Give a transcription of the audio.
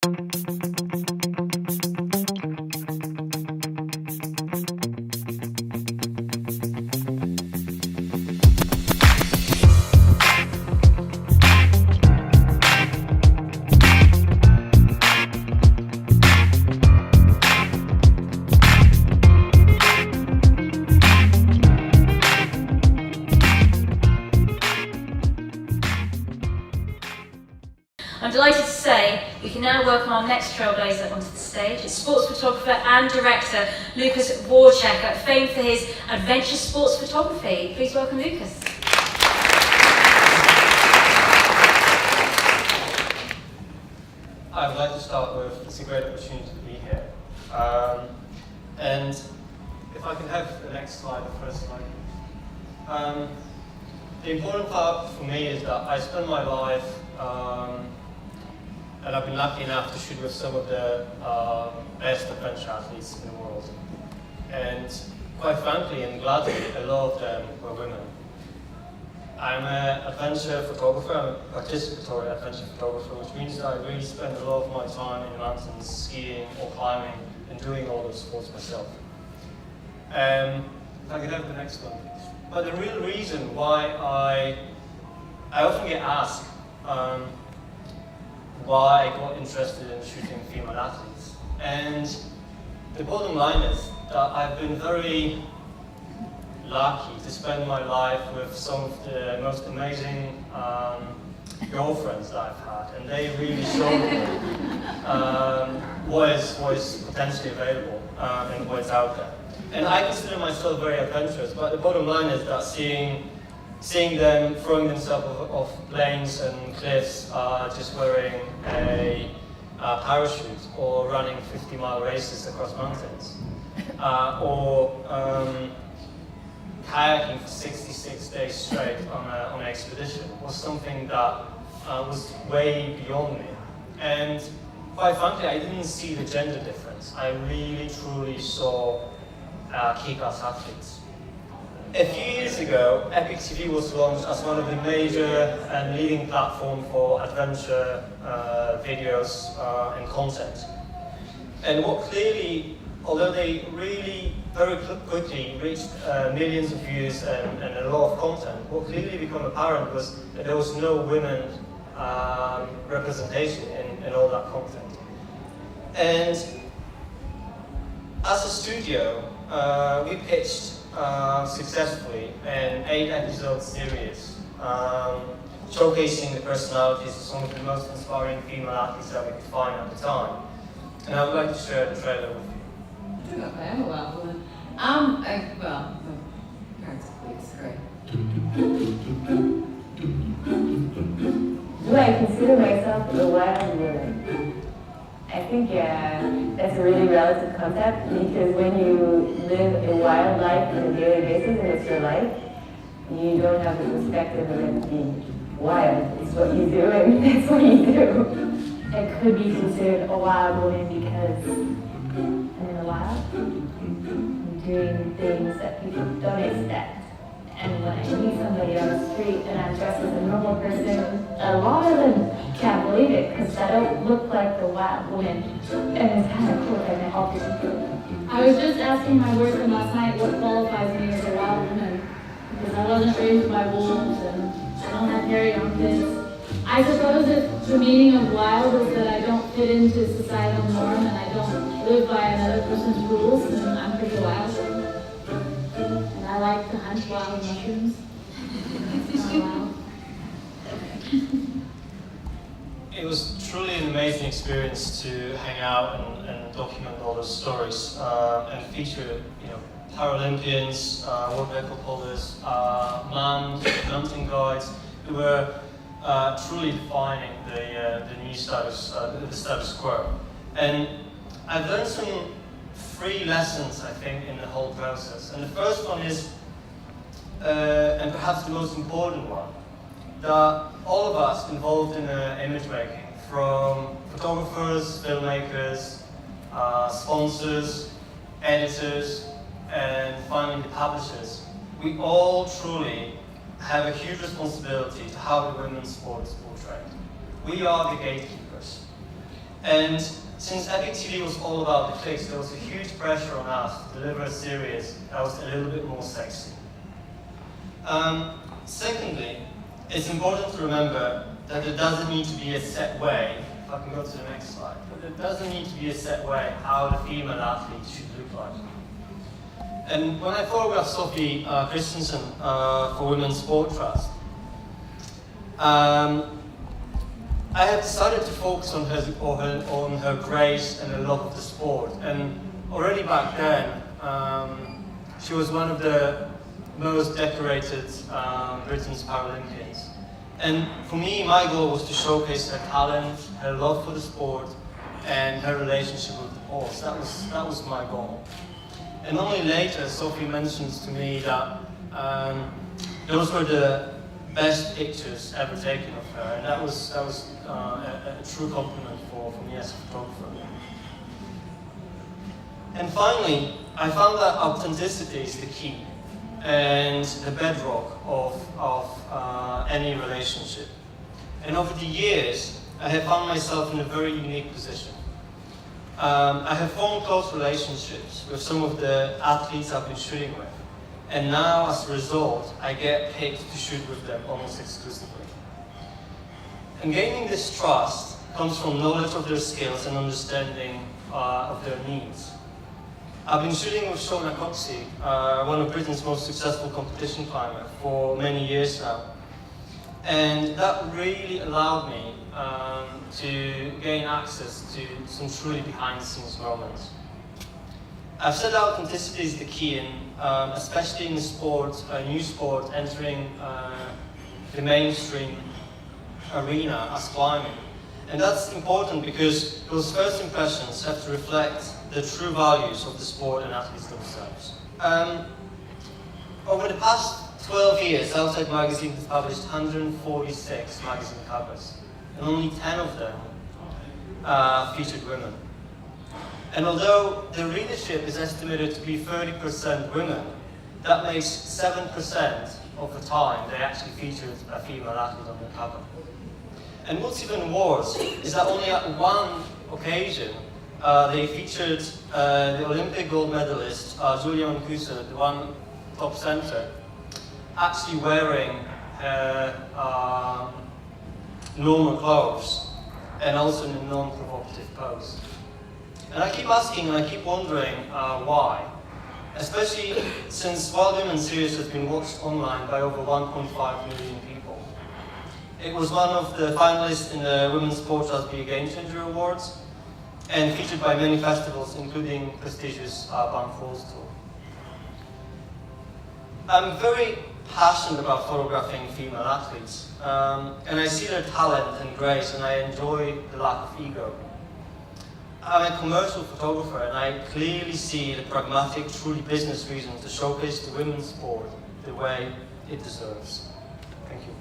I'm delighted to say we can now welcome our next trailblazer onto the stage. It's sports photographer and director Lukasz Warzecha, famed for his adventure sports photography. Please welcome Lukasz. I would like to start with, it's a great opportunity to be here. And if I can have the next slide, the first slide. The important part for me is that I spend my life, and I've been lucky enough to shoot with some of the best adventure athletes in the world. And quite frankly and gladly, a lot of them were women. I'm an adventure photographer, I'm a participatory adventure photographer, which means that I really spend a lot of my time in the mountains, skiing or climbing, and doing all those sports myself. If I could have the next one, please. But the real reason why I often get asked why I got interested in shooting female athletes. And the bottom line is that I've been very lucky to spend my life with some of the most amazing girlfriends that I've had, and they really showed me what is potentially available and what's out there. And I consider myself very adventurous, but the bottom line is that seeing them throwing themselves off planes and cliffs, just wearing a parachute, or running 50-mile races across mountains, or kayaking for 66 days straight on an expedition was something that was way beyond me. And quite frankly, I didn't see the gender difference. I really, truly saw kick-ass athletes. A few years ago, Epic TV was launched as one of the major and leading platforms for adventure videos and content. And what clearly, although they really very quickly reached millions of views and a lot of content, what clearly became apparent was that there was no women representation in all that content. And as a studio, we pitched successfully an 8-episode series showcasing the personalities of some of the most inspiring female athletes that we could find at the time. And I would like to share the trailer with you. Okay, I'm a wild woman. Practically, it's great. Do I consider myself a wild woman? I think, that's a really relative concept, because when you live a wild life on a daily basis and it's your life, you don't have the perspective of it being wild. It's what you do, and that's what you do. I could be considered a wild woman because I'm in the wild. I'm doing things that people don't expect. And when I meet somebody on the street and I'm dressed as a normal person, a lot of them can't believe it because I don't look like the wild woman. And it's kind of cool that I met all these people. I was just asking my boyfriend last night what qualifies me as a wild woman, because I wasn't raised by wolves and I don't have hairy armpits. I suppose that the meaning of wild is that I don't fit into societal norm and I don't live by another person's rules, and I'm pretty wild. And I like to hunt wild mushrooms. Wild. It was truly an amazing experience to hang out and document all those stories and feature, Paralympians, world record holders, mountain guides who were truly defining the new status, the status quo. And I've learned some 3 lessons, I think, in the whole process. And the first one is, and perhaps the most important one, that all of us involved in image making, from photographers, filmmakers, sponsors, editors, and finally the publishers, we all truly have a huge responsibility to how the women's sport is portrayed. We are the gatekeepers. And since Epic TV was all about the clicks, there was a huge pressure on us to deliver a series that was a little bit more sexy. Secondly, it's important to remember that there doesn't need to be a set way, if I can go to the next slide, but there doesn't need to be a set way how the female athlete should look like. And when I photographed Sophie Christensen for Women's Sport Trust, I had decided to focus on her grace and her love of the sport. And already back then, she was one of the most decorated Britain's Paralympians. And for me, my goal was to showcase her talent, her love for the sport, and her relationship with the horse. That was my goal. And only later, Sophie mentions to me that those were the best pictures ever taken of her, and that was a true compliment for me as a photographer. And finally, I found that authenticity is the key and the bedrock of any relationship. And over the years, I have found myself in a very unique position. I have formed close relationships with some of the athletes I've been shooting with. And now, as a result, I get picked to shoot with them almost exclusively. And gaining this trust comes from knowledge of their skills and understanding of their needs. I've been shooting with Shona Coxey, one of Britain's most successful competition climbers, for many years now. And that really allowed me to gain access to some truly behind-the-scenes moments. I've said authenticity is the key, and especially in the sport, new sport entering the mainstream arena as climbing. And that's important because those first impressions have to reflect the true values of the sport and athletes themselves. Over the past 12 years, Outside Magazine has published 146 magazine covers, and only 10 of them featured women. And although the readership is estimated to be 30% women, that makes 7% of the time they actually featured a female athlete on the cover. And what's even worse is that only at one occasion they featured the Olympic gold medalist, Julia Mancuso, the one top center, actually wearing her normal clothes and also in a non-provocative pose. And I keep asking and I keep wondering why, especially since Wild Women's series has been watched online by over 1.5 million people. It was one of the finalists in the Women's Sport Trust Be a Game Changer Awards and featured by many festivals, including prestigious Banff Falls Tour. I'm very passionate about photographing female athletes, and I see their talent and grace, and I enjoy the lack of ego. I'm a commercial photographer, and I clearly see the pragmatic, truly business reasons to showcase the women's sport the way it deserves. Thank you.